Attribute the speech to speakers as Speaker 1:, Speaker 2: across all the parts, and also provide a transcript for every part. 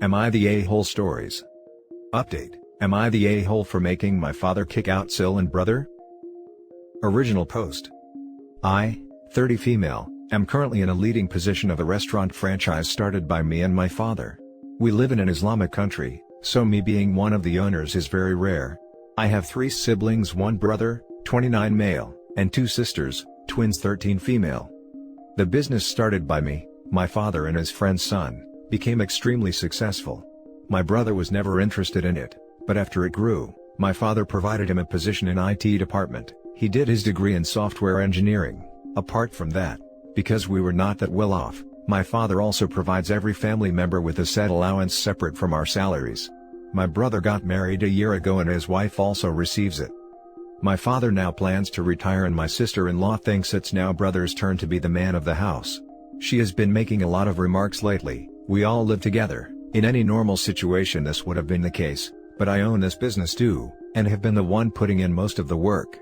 Speaker 1: Am I the a-hole stories? Update: Am I the a-hole for making my father kick out SIL and brother? Original post. I, 30 female, am currently in a leading position of a restaurant franchise started by me and my father. We live in an Islamic country, so me being one of the owners is very rare. I have 3 siblings, 1 brother, 29 male, and 2 sisters, twins 13 female. The business started by me, my father and his friend's son, became extremely successful. My brother was never interested in it, but after it grew, my father provided him a position in IT department. He did his degree in software engineering. Apart from that, because we were not that well off, my father also provides every family member with a set allowance separate from our salaries. My brother got married a year ago and his wife also receives it. My father now plans to retire and my sister-in-law thinks it's now brother's turn to be the man of the house. She has been making a lot of remarks lately. We all live together. In any normal situation this would have been the case, but I own this business too, and have been the one putting in most of the work.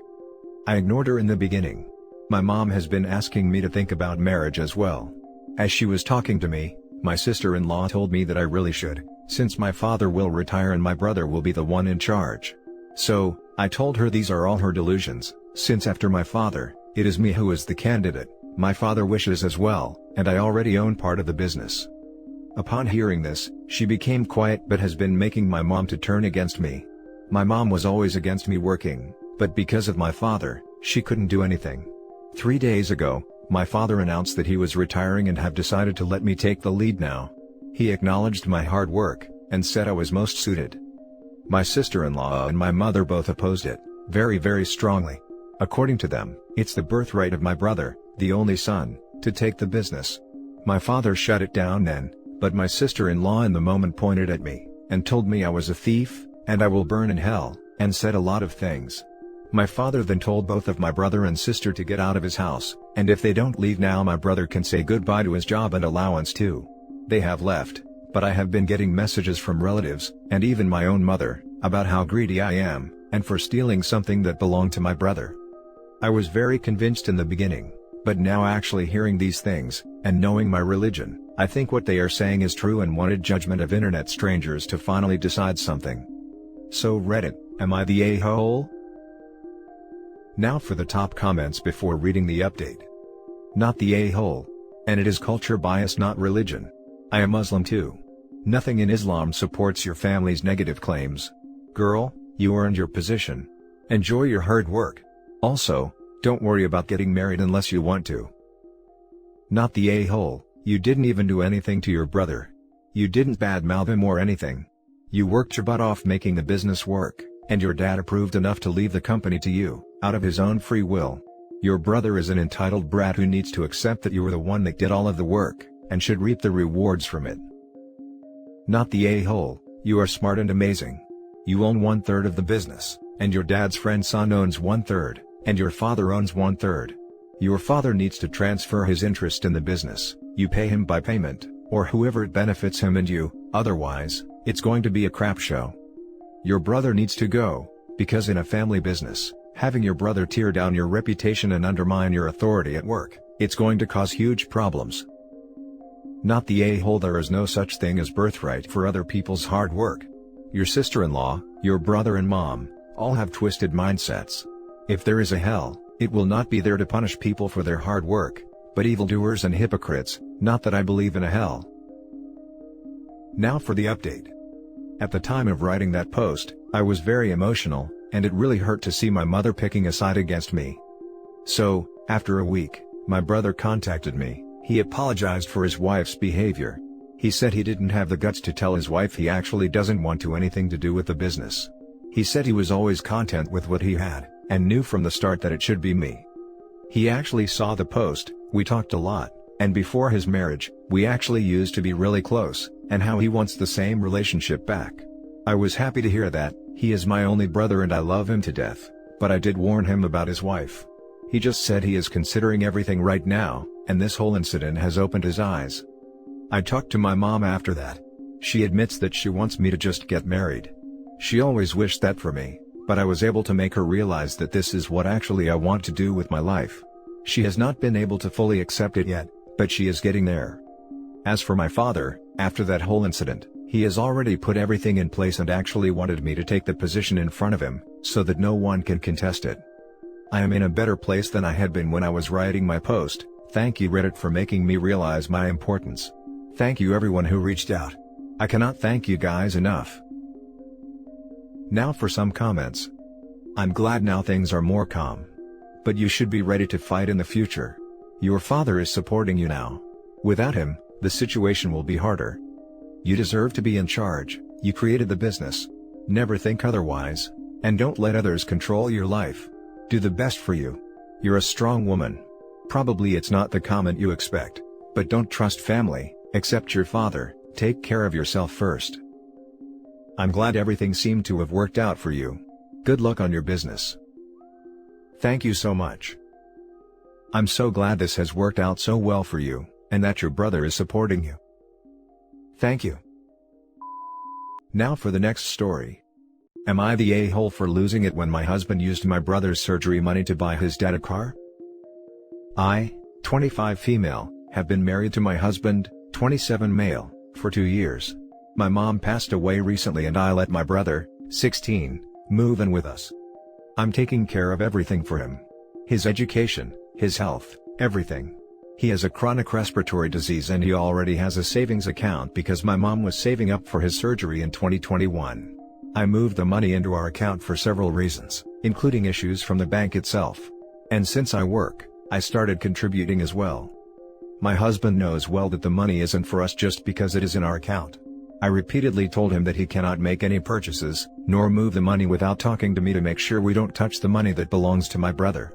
Speaker 1: I ignored her in the beginning. My mom has been asking me to think about marriage as well. As she was talking to me, my sister-in-law told me that I really should, since my father will retire and my brother will be the one in charge. So, I told her these are all her delusions, since after my father, it is me who is the candidate. My father wishes as well, and I already own part of the business. Upon hearing this, she became quiet but has been making my mom to turn against me. My mom was always against me working, but because of my father, she couldn't do anything. 3 days ago, my father announced that he was retiring and have decided to let me take the lead now. He acknowledged my hard work, and said I was most suited. My sister-in-law and my mother both opposed it, very strongly. According to them, it's the birthright of my brother, the only son, to take the business. My father shut it down then, but my sister-in-law in the moment pointed at me, and told me I was a thief, and I will burn in hell, and said a lot of things. My father then told both of my brother and sister to get out of his house, and if they don't leave now my brother can say goodbye to his job and allowance too. They have left, but I have been getting messages from relatives, and even my own mother, about how greedy I am, and for stealing something that belonged to my brother. I was very convinced in the beginning, but now actually hearing these things, and knowing my religion, I think what they are saying is true and wanted judgment of internet strangers to finally decide something. So Reddit, am I the a-hole? Now for the top comments before reading the update. Not the a-hole. And it is culture bias, not religion. I am Muslim too. Nothing in Islam supports your family's negative claims. Girl, you earned your position. Enjoy your hard work. Also, don't worry about getting married unless you want to. Not the a-hole. You didn't even do anything to your brother. You didn't badmouth him or anything. You worked your butt off making the business work, and your dad approved enough to leave the company to you, out of his own free will. Your brother is an entitled brat who needs to accept that you were the one that did all of the work, and should reap the rewards from it. Not the a-hole. You are smart and amazing. You own 1/3 of the business, and your dad's friend's son owns 1/3, and your father owns 1/3. Your father needs to transfer his interest in the business. You pay him by payment, or whoever it benefits him and you, otherwise, it's going to be a crap show. Your brother needs to go, because in a family business, having your brother tear down your reputation and undermine your authority at work, it's going to cause huge problems. Not the a-hole. There is no such thing as birthright for other people's hard work. Your sister-in-law, your brother and mom, all have twisted mindsets. If there is a hell, it will not be there to punish people for their hard work, but evildoers and hypocrites. Not that I believe in a hell. Now for the update. At the time of writing that post, I was very emotional, and it really hurt to see my mother picking a side against me. So, after a week, my brother contacted me. He apologized for his wife's behavior. He said he didn't have the guts to tell his wife he actually doesn't want to anything to do with the business. He said he was always content with what he had, and knew from the start that it should be me. He actually saw the post, we talked a lot, and before his marriage, we actually used to be really close, and how he wants the same relationship back. I was happy to hear that. He is my only brother and I love him to death, but I did warn him about his wife. He just said he is considering everything right now, and this whole incident has opened his eyes. I talked to my mom after that. She admits that she wants me to just get married. She always wished that for me, but I was able to make her realize that this is what actually I want to do with my life. She has not been able to fully accept it yet, but she is getting there. As for my father, after that whole incident, He has already put everything in place and actually wanted me to take the position in front of him, so that no one can contest it. I am in a better place than I had been when I was writing my post. Thank you Reddit for making me realize my importance. Thank you everyone who reached out. I cannot thank you guys enough. Now for some comments. I'm glad now things are more calm. But you should be ready to fight in the future. Your father is supporting you now. Without him, the situation will be harder. You deserve to be in charge, you created the business. Never think otherwise. And don't let others control your life. Do the best for you. You're a strong woman. Probably it's not the comment you expect. But don't trust family, except your father. Take care of yourself first. I'm glad everything seemed to have worked out for you. Good luck on your business. Thank you so much. I'm so glad this has worked out so well for you, and that your brother is supporting you. Thank you. Now for the next story. Am I the a-hole for losing it when my husband used my brother's surgery money to buy his dad a car? I, 25 female, have been married to my husband, 27 male, for 2 years. My mom passed away recently and I let my brother, 16, move in with us. I'm taking care of everything for him. His education, his health, everything. He has a chronic respiratory disease and he already has a savings account because my mom was saving up for his surgery in 2021. I moved the money into our account for several reasons, including issues from the bank itself. And since I work, I started contributing as well. My husband knows well that the money isn't for us just because it is in our account. I repeatedly told him that he cannot make any purchases, nor move the money without talking to me to make sure we don't touch the money that belongs to my brother.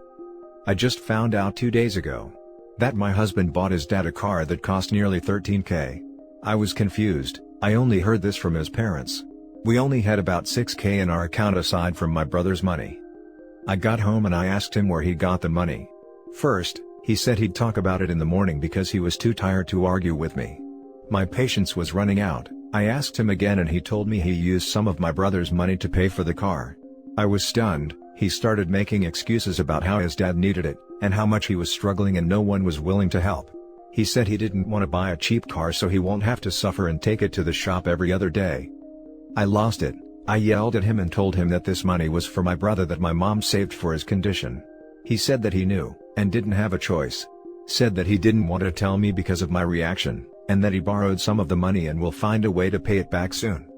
Speaker 1: I just found out 2 days ago that my husband bought his dad a car that cost nearly $13,000. I was confused. I only heard this from his parents. We only had about $6,000 in our account aside from my brother's money. I got home and I asked him where he got the money. First, he said he'd talk about it in the morning because he was too tired to argue with me. My patience was running out. I asked him again and he told me he used some of my brother's money to pay for the car. I was stunned. He started making excuses about how his dad needed it, and how much he was struggling and no one was willing to help. He said he didn't want to buy a cheap car so he won't have to suffer and take it to the shop every other day. I lost it. I yelled at him and told him that this money was for my brother that my mom saved for his condition. He said that he knew, and didn't have a choice. Said that he didn't want to tell me because of my reaction, and that he borrowed some of the money and will find a way to pay it back soon.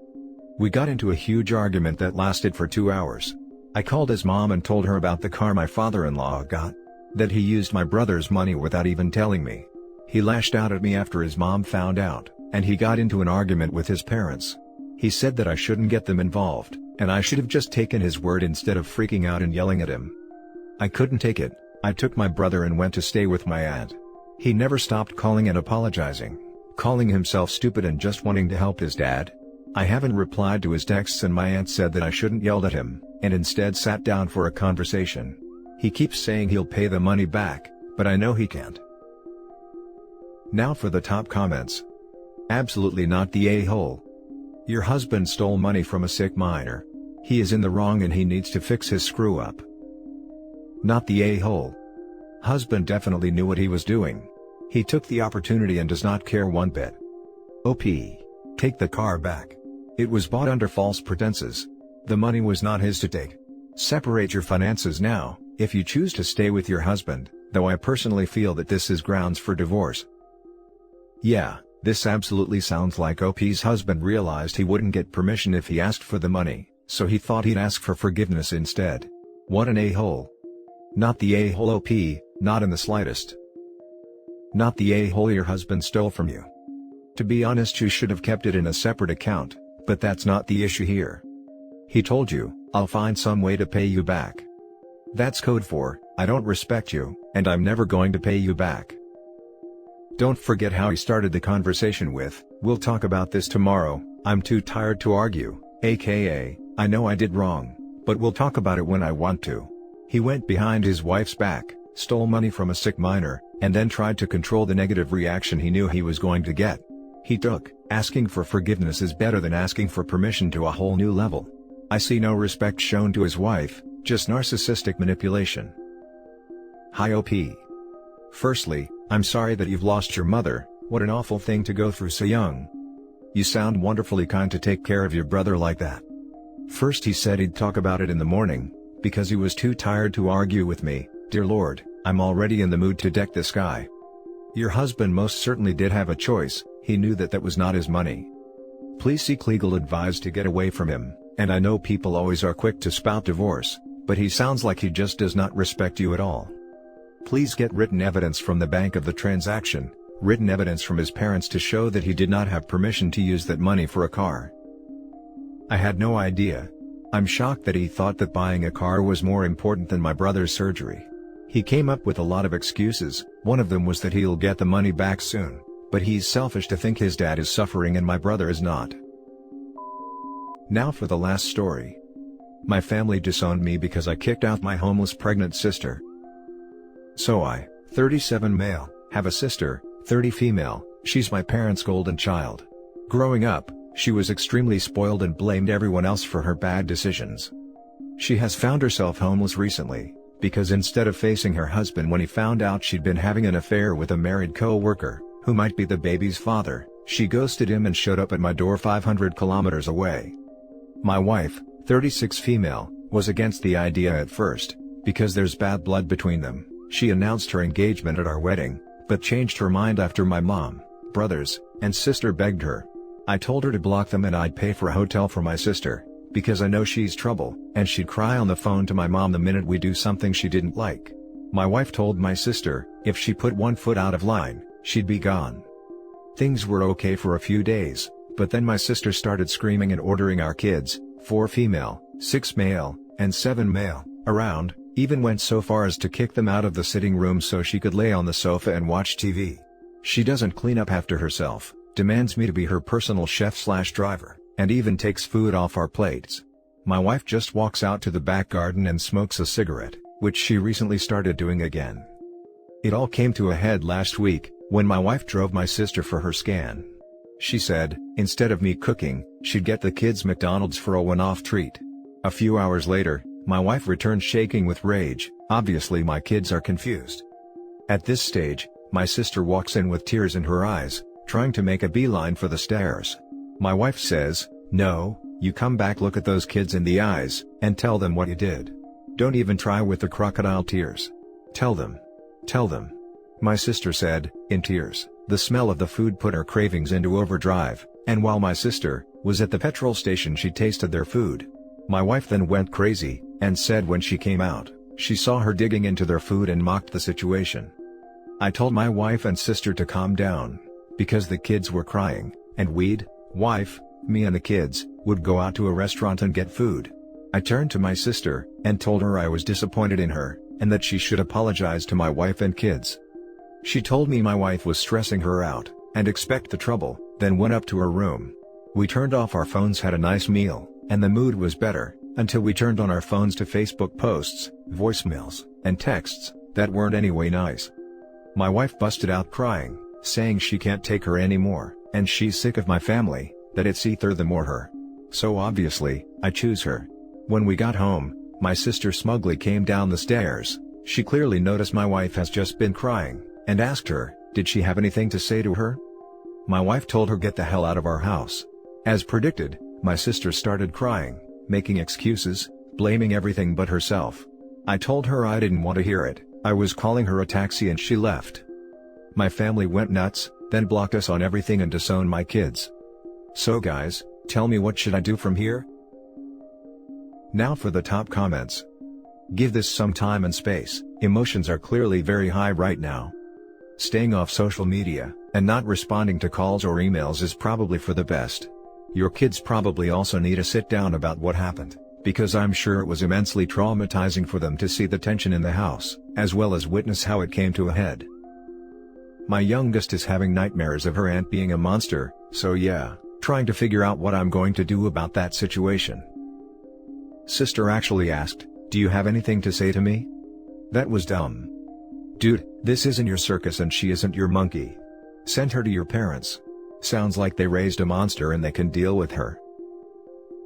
Speaker 1: We got into a huge argument that lasted for 2 hours. I called his mom and told her about the car my father-in-law got. That he used my brother's money without even telling me. He lashed out at me after his mom found out, and he got into an argument with his parents. He said that I shouldn't get them involved, and I should have just taken his word instead of freaking out and yelling at him. I couldn't take it. I took my brother and went to stay with my aunt. He never stopped calling and apologizing, calling himself stupid and just wanting to help his dad. I haven't replied to his texts and my aunt said that I shouldn't yell at him, and instead sat down for a conversation. He keeps saying he'll pay the money back, but I know he can't. Now for the top comments. Absolutely not the a-hole. Your husband stole money from a sick minor. He is in the wrong and he needs to fix his screw up. Not the a-hole. Husband definitely knew what he was doing. He took the opportunity and does not care one bit. OP. Take the car back. It was bought under false pretenses. The money was not his to take. Separate your finances now, if you choose to stay with your husband, though I personally feel that this is grounds for divorce. Yeah, this absolutely sounds like OP's husband realized he wouldn't get permission if he asked for the money, so he thought he'd ask for forgiveness instead. What an a-hole. Not the a-hole OP, not in the slightest. Not the a-hole your husband stole from you. To be honest, you should have kept it in a separate account, but that's not the issue here. He told you, I'll find some way to pay you back. That's code for, I don't respect you, and I'm never going to pay you back. Don't forget how he started the conversation with, we'll talk about this tomorrow, I'm too tired to argue, aka, I know I did wrong, but we'll talk about it when I want to. He went behind his wife's back, stole money from a sick minor, and then tried to control the negative reaction he knew he was going to get. He took, asking for forgiveness is better than asking for permission to a whole new level. I see no respect shown to his wife, just narcissistic manipulation. Hi OP. Firstly, I'm sorry that you've lost your mother, what an awful thing to go through so young. You sound wonderfully kind to take care of your brother like that. First he said he'd talk about it in the morning, because he was too tired to argue with me. Dear Lord, I'm already in the mood to deck this guy. Your husband most certainly did have a choice, he knew that was not his money. Please seek legal advice to get away from him, and I know people always are quick to spout divorce, but he sounds like he just does not respect you at all. Please get written evidence from the bank of the transaction, written evidence from his parents to show that he did not have permission to use that money for a car. I had no idea. I'm shocked that he thought that buying a car was more important than my brother's surgery. He came up with a lot of excuses, one of them was that he'll get the money back soon, but he's selfish to think his dad is suffering and my brother is not. Now for the last story. My family disowned me because I kicked out my homeless pregnant sister. So I, 37 male, have a sister, 30 female, she's my parents' golden child. Growing up, she was extremely spoiled and blamed everyone else for her bad decisions. She has found herself homeless recently, because instead of facing her husband when he found out she'd been having an affair with a married co-worker, who might be the baby's father, she ghosted him and showed up at my door 500 kilometers away. My wife, 36 female, was against the idea at first, because there's bad blood between them. She announced her engagement at our wedding, but changed her mind after my mom, brothers, and sister begged her. I told her to block them and I'd pay for a hotel for my sister, because I know she's trouble, and she'd cry on the phone to my mom the minute we do something she didn't like. My wife told my sister, if she put one foot out of line, she'd be gone. Things were okay for a few days, but then my sister started screaming and ordering our kids, 4 female, 6 male, and 7 male, around, even went so far as to kick them out of the sitting room so she could lay on the sofa and watch TV. She doesn't clean up after herself, demands me to be her personal chef/driver, and even takes food off our plates. My wife just walks out to the back garden and smokes a cigarette, which she recently started doing again. It all came to a head last week, when my wife drove my sister for her scan. She said, instead of me cooking, she'd get the kids McDonald's for a one-off treat. A few hours later, my wife returned shaking with rage. Obviously my kids are confused. At this stage, my sister walks in with tears in her eyes, trying to make a beeline for the stairs. My wife says, no, you come back, look at those kids in the eyes, and tell them what you did. Don't even try with the crocodile tears. Tell them. Tell them. My sister said, in tears. The smell of the food put her cravings into overdrive, and while my sister was at the petrol station she tasted their food. My wife then went crazy, and said when she came out, she saw her digging into their food and mocked the situation. I told my wife and sister to calm down, because the kids were crying, and wife, me and the kids, would go out to a restaurant and get food. I turned to my sister, and told her I was disappointed in her, and that she should apologize to my wife and kids. She told me my wife was stressing her out, and expect the trouble, then went up to her room. We turned off our phones, had a nice meal, and the mood was better, until we turned on our phones to Facebook posts, voicemails, and texts, that weren't anyway nice. My wife busted out crying, saying she can't take her anymore, and she's sick of my family, that it's either them or her. So obviously, I choose her. When we got home, my sister smugly came down the stairs. She clearly noticed my wife has just been crying, and asked her, did she have anything to say to her? My wife told her get the hell out of our house. As predicted, my sister started crying, making excuses, blaming everything but herself. I told her I didn't want to hear it, I was calling her a taxi and she left. My family went nuts, then blocked us on everything and disowned my kids. So guys, tell me, what should I do from here? Now for the top comments. Give this some time and space, emotions are clearly very high right now. Staying off social media, and not responding to calls or emails is probably for the best. Your kids probably also need a sit down about what happened, because I'm sure it was immensely traumatizing for them to see the tension in the house, as well as witness how it came to a head. My youngest is having nightmares of her aunt being a monster, so yeah, trying to figure out what I'm going to do about that situation. Sister actually asked, do you have anything to say to me? That was dumb. Dude, this isn't your circus and she isn't your monkey. Send her to your parents. Sounds like they raised a monster and they can deal with her.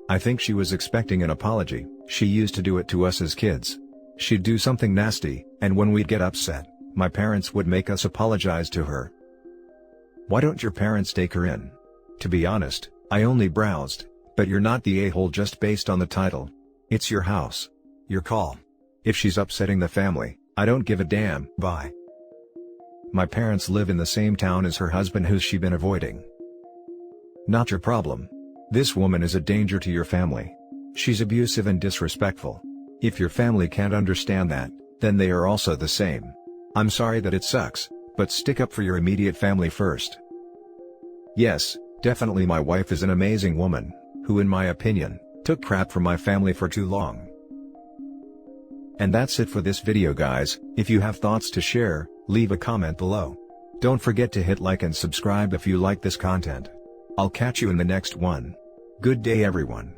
Speaker 1: I think she was expecting an apology. She used to do it to us as kids. She'd do something nasty, and when we'd get upset, my parents would make us apologize to her. Why don't your parents take her in? To be honest, I only browsed, but you're not the a-hole just based on the title. It's your house. Your call. If she's upsetting the family, I don't give a damn. Bye. My parents live in the same town as her husband who's she been avoiding. Not your problem. This woman is a danger to your family. She's abusive and disrespectful. If your family can't understand that, then they are also the same. I'm sorry that it sucks, but stick up for your immediate family first. Yes, definitely my wife is an amazing woman, who in my opinion, took crap from my family for too long. And that's it for this video guys. If you have thoughts to share, leave a comment below. Don't forget to hit like and subscribe if you like this content. I'll catch you in the next one. Good day everyone.